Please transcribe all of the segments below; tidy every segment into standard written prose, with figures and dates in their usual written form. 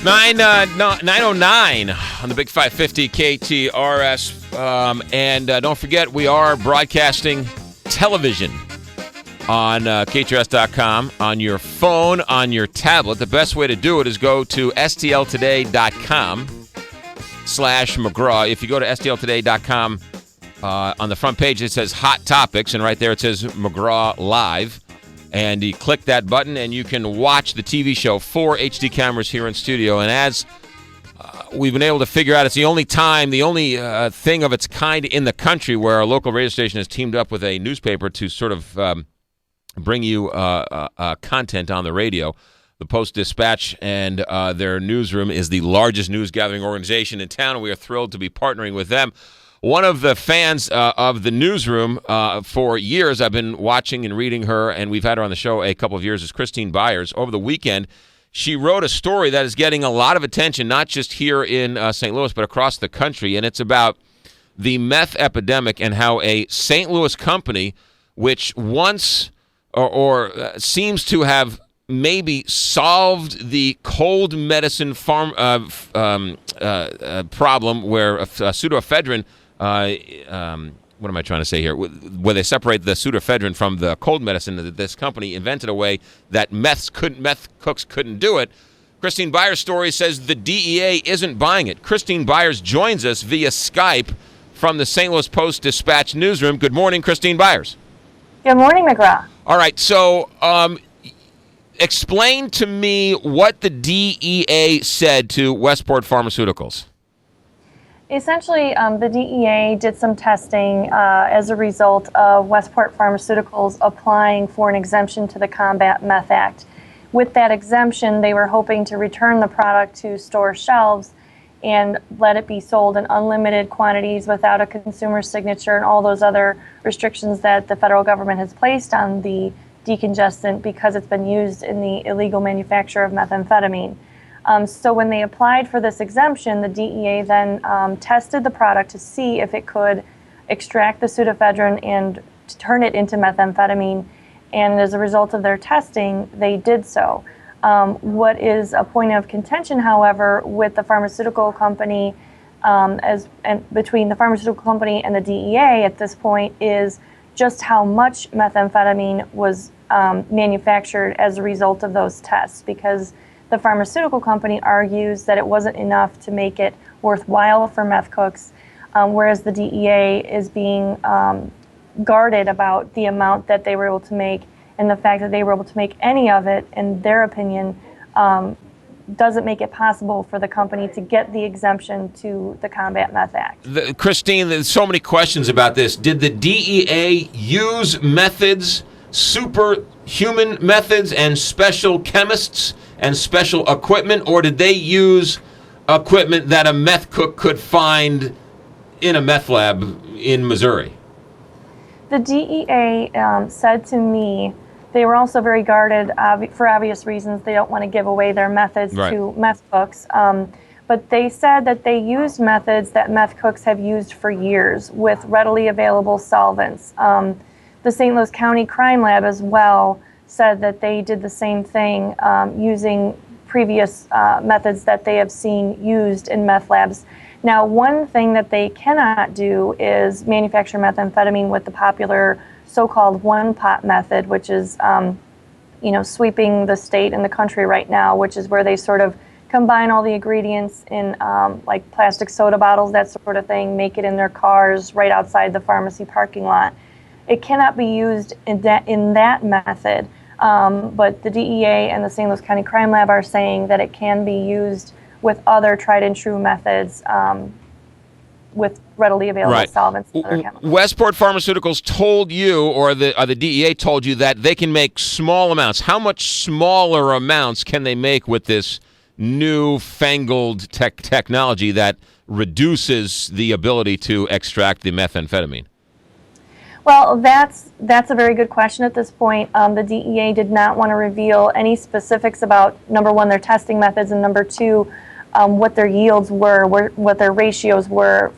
909 on the Big 550 KTRS. And don't forget, we are broadcasting television on KTRS.com, on your phone, on your tablet. The best way to do it is go to stltoday.com/McGraw. If you go to stltoday.com, on the front page it says Hot Topics, and right there it says McGraw Live. And you click that button, and you can watch the TV show. 4 HD cameras here in studio. And as we've been able to figure out, it's the only thing of its kind in the country where a local radio station has teamed up with a newspaper to sort of bring you content on the radio. The Post-Dispatch and their newsroom is the largest news gathering organization in town, and we are thrilled to be partnering with them. One of the fans of the newsroom for years, I've been watching and reading her, and we've had her on the show a couple of years, is Christine Byers. Over the weekend, she wrote a story that is getting a lot of attention, not just here in St. Louis, but across the country, and it's about the meth epidemic and how a St. Louis company, which once or seems to have maybe solved the cold medicine problem where pseudoephedrine, what am I trying to say here? Where they separate the pseudoephedrine from the cold medicine, that this company invented a way that meth cooks couldn't do it. Christine Byers' story says the DEA isn't buying it. Christine Byers joins us via Skype from the St. Louis Post-Dispatch newsroom. Good morning, Christine Byers. Good morning, McGraw. All right, so explain to me what the DEA said to Westport Pharmaceuticals. Essentially, the DEA did some testing as a result of Westport Pharmaceuticals applying for an exemption to the Combat Meth Act. With that exemption, they were hoping to return the product to store shelves and let it be sold in unlimited quantities without a consumer signature and all those other restrictions that the federal government has placed on the decongestant because it's been used in the illegal manufacture of methamphetamine. So when they applied for this exemption, the DEA then tested the product to see if it could extract the pseudoephedrine and turn it into methamphetamine. And as a result of their testing, they did so. What is a point of contention, however, with the pharmaceutical company, between the pharmaceutical company and the DEA at this point, is just how much methamphetamine was manufactured as a result of those tests, because the pharmaceutical company argues that it wasn't enough to make it worthwhile for meth cooks, whereas the DEA is being guarded about the amount that they were able to make, and the fact that they were able to make any of it, in their opinion, doesn't make it possible for the company to get the exemption to the Combat Meth Act. Christine, there's so many questions about this. Did the DEA use methods, superhuman methods, and special chemists and special equipment, or did they use equipment that a meth cook could find in a meth lab in Missouri? The DEA said to me they were also very guarded for obvious reasons. They don't want to give away their methods to meth cooks. But they said that they used methods that meth cooks have used for years with readily available solvents. The St. Louis County Crime Lab as well said that they did the same thing using previous methods that they have seen used in meth labs. Now, one thing that they cannot do is manufacture methamphetamine with the popular so-called one-pot method, which is, sweeping the state and the country right now, which is where they sort of combine all the ingredients in like plastic soda bottles, that sort of thing, make it in their cars right outside the pharmacy parking lot. It cannot be used in that method, but the DEA and the St. Louis County Crime Lab are saying that it can be used with other tried and true methods with readily available solvents and other chemicals. Westport Pharmaceuticals told you, or the DEA told you, that they can make small amounts. How much smaller amounts can they make with this new-fangled technology that reduces the ability to extract the methamphetamine? Well, that's a very good question at this point. The DEA did not want to reveal any specifics about, number one, their testing methods, and number two, what their yields were, what their ratios were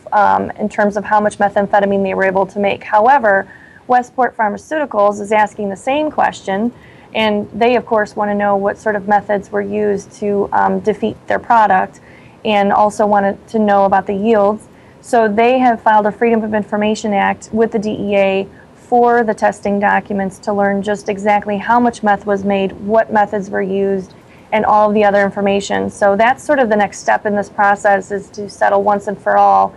in terms of how much methamphetamine they were able to make. However, Westport Pharmaceuticals is asking the same question, And they, of course, want to know what sort of methods were used to defeat their product, and also wanted to know about the yields. So they have filed a Freedom of Information Act with the DEA for the testing documents to learn just exactly how much meth was made, what methods were used, and all of the other information. So that's sort of the next step in this process, is to settle once and for all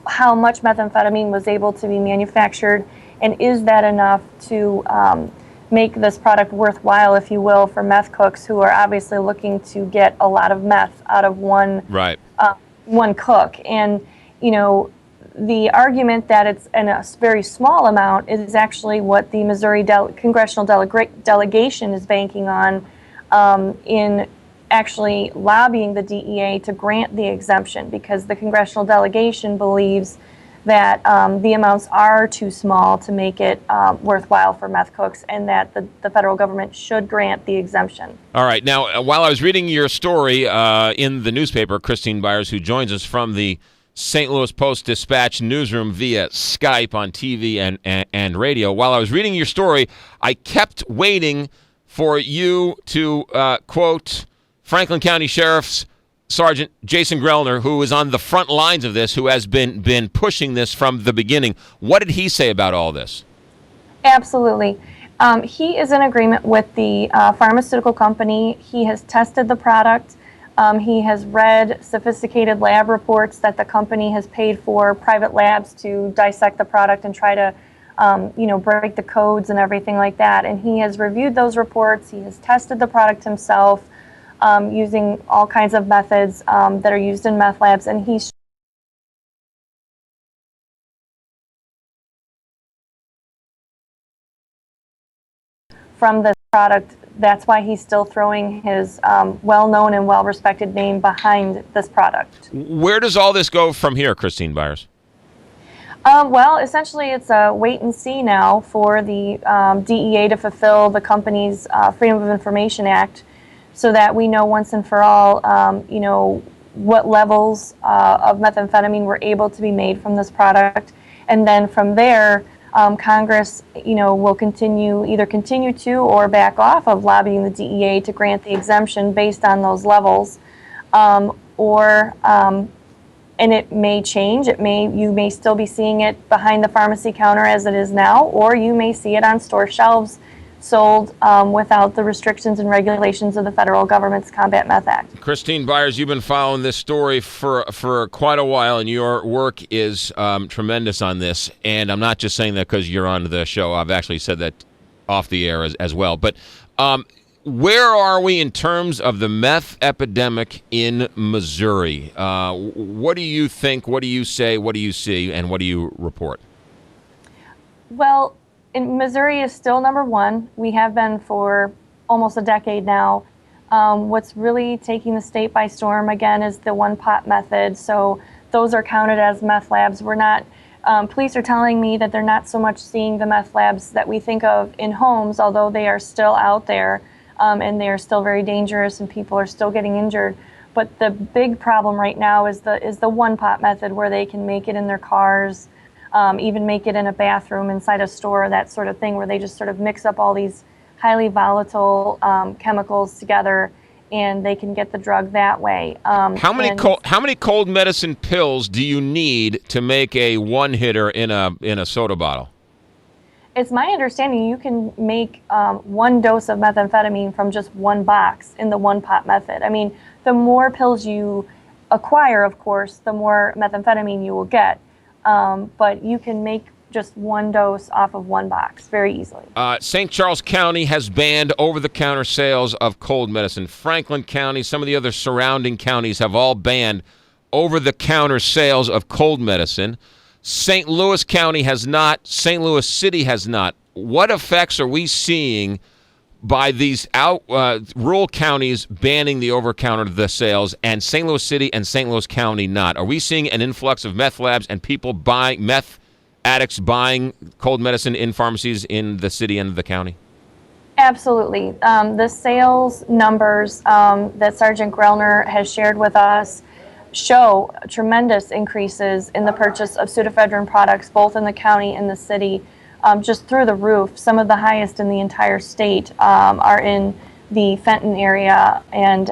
how much methamphetamine was able to be manufactured, and is that enough to make this product worthwhile, if you will, for meth cooks who are obviously looking to get a lot of meth out of one cook. And, you know, the argument that it's in a very small amount is actually what the Missouri congressional delegation is banking on in actually lobbying the DEA to grant the exemption, because the congressional delegation believes that the amounts are too small to make it worthwhile for meth cooks, and that the federal government should grant the exemption. All right. Now, while I was reading your story in the newspaper, Christine Byers, who joins us from the St. Louis Post-Dispatch newsroom via Skype on TV and radio, while I was reading your story, I kept waiting for you to quote Franklin County Sheriff's Sergeant Jason Grellner, who is on the front lines of this, who has been pushing this from the beginning. What did he say about all this? Absolutely. He is in agreement with the pharmaceutical company. He has tested the product. He has read sophisticated lab reports that the company has paid for private labs to dissect the product and try to break the codes and everything like that. And he has reviewed those reports. He has tested the product himself using all kinds of methods that are used in meth labs. And he's from this product. That's why he's still throwing his well-known and well-respected name behind this product. Where does all this go from here, Christine Byers? Well, essentially, it's a wait and see now for the DEA to fulfill the company's Freedom of Information Act, so that we know once and for all, what levels of methamphetamine were able to be made from this product, and then from there, Congress, will continue to or back off of lobbying the DEA to grant the exemption based on those levels, and it may change. You may still be seeing it behind the pharmacy counter as it is now, or you may see it on store shelves sold without the restrictions and regulations of the federal government's Combat Meth Act. Christine Byers, you've been following this story for quite a while, and your work is tremendous on this. And I'm not just saying that because you're on the show. I've actually said that off the air as well. But where are we in terms of the meth epidemic in Missouri? What do you think? What do you say? What do you see? And what do you report? Well, Missouri is still number one. We have been for almost a decade now. What's really taking the state by storm, again, is the one-pot method. So those are counted as meth labs. We're not, police are telling me that they're not so much seeing the meth labs that we think of in homes, although they are still out there, and they are still very dangerous, and people are still getting injured. But the big problem right now is the one-pot method, where they can make it in their cars, even make it in a bathroom inside a store, that sort of thing, where they just sort of mix up all these highly volatile chemicals together, and they can get the drug that way. How many cold medicine pills do you need to make a one-hitter in a soda bottle? It's my understanding you can make one dose of methamphetamine from just one box in the one-pot method. I mean, the more pills you acquire, of course, the more methamphetamine you will get. But you can make just one dose off of one box very easily. St. Charles County has banned over-the-counter sales of cold medicine. Franklin County, some of the other surrounding counties have all banned over-the-counter sales of cold medicine. St. Louis County has not. St. Louis City has not. What effects are we seeing by these rural counties banning the over-counter sales, and St. Louis City and St. Louis County not? Are we seeing an influx of meth labs and people buying, meth addicts buying cold medicine in pharmacies in the city and the county? Absolutely. The sales numbers that Sergeant Grellner has shared with us show tremendous increases in the purchase of pseudoephedrine products, both in the county and the city. just through the roof. Some of the highest in the entire state are in the Fenton area and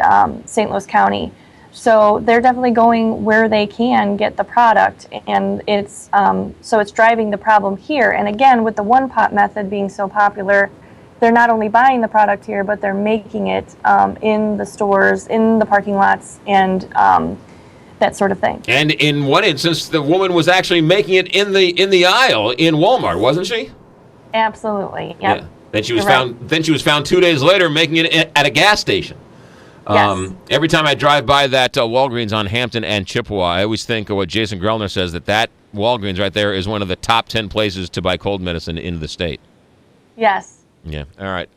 St. Louis County. So they're definitely going where they can get the product, and it's so it's driving the problem here. And again, with the one-pot method being so popular, they're not only buying the product here, but they're making it in the stores, in the parking lots, and that sort of thing. And in one instance, the woman was actually making it in the aisle in Walmart, wasn't she? Absolutely. Yep. Yeah. Then she was found 2 days later making it at a gas station. Yes. Every time I drive by that Walgreens on Hampton and Chippewa, I always think of what Jason Grellner says, that Walgreens right there is one of the top 10 places to buy cold medicine in the state. Yes. Yeah. All right.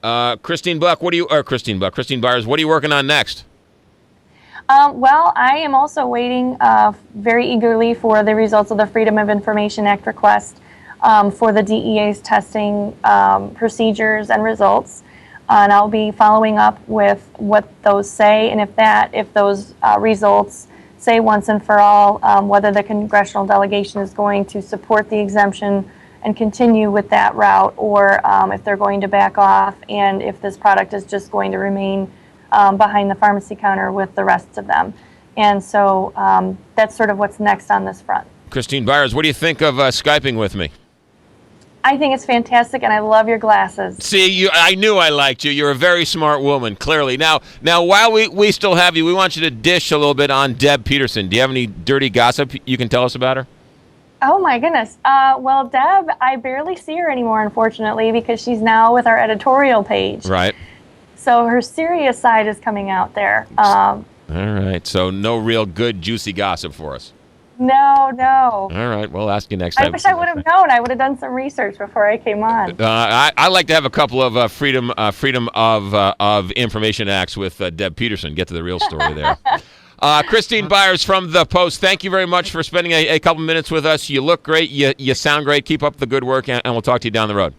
Christine Byers, what are you working on next? Well, I am also waiting very eagerly for the results of the Freedom of Information Act request for the DEA's testing procedures and results. And I'll be following up with what those say, and if those results say once and for all whether the congressional delegation is going to support the exemption and continue with that route, or if they're going to back off, and if this product is just going to remain behind the pharmacy counter with the rest of them. And so that's sort of what's next on this front. Christine Byers, what do you think of Skyping with me? I think it's fantastic, and I love your glasses. See, I knew I liked you. You're a very smart woman, clearly. Now, while we still have you, we want you to dish a little bit on Deb Peterson. Do you have any dirty gossip you can tell us about her? Oh, my goodness. Well, Deb, I barely see her anymore, unfortunately, because she's now with our editorial page. Right. So her serious side is coming out there. All right. So no real good, juicy gossip for us. No. All right, we'll ask you next time. I wish I would have known. I would have done some research before I came on. I like to have a couple of freedom of information acts with Deb Peterson. Get to the real story there. Christine Byers from The Post, thank you very much for spending a couple minutes with us. You look great. You sound great. Keep up the good work, and we'll talk to you down the road.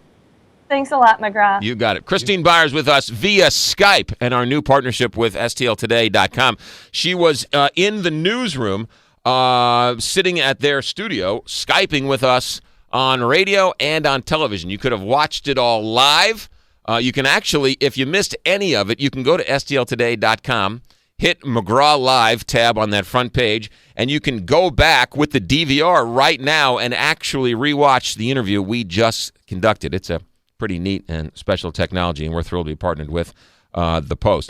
Thanks a lot, McGraw. You got it. Christine Byers with us via Skype and our new partnership with STLtoday.com. She was in the newsroom sitting at their studio, Skyping with us on radio and on television. You could have watched it all live. You can actually, if you missed any of it, you can go to STLtoday.com, hit McGraw Live tab on that front page, and you can go back with the DVR right now and actually rewatch the interview we just conducted. It's a pretty neat and special technology, and we're thrilled to be partnered with The Post.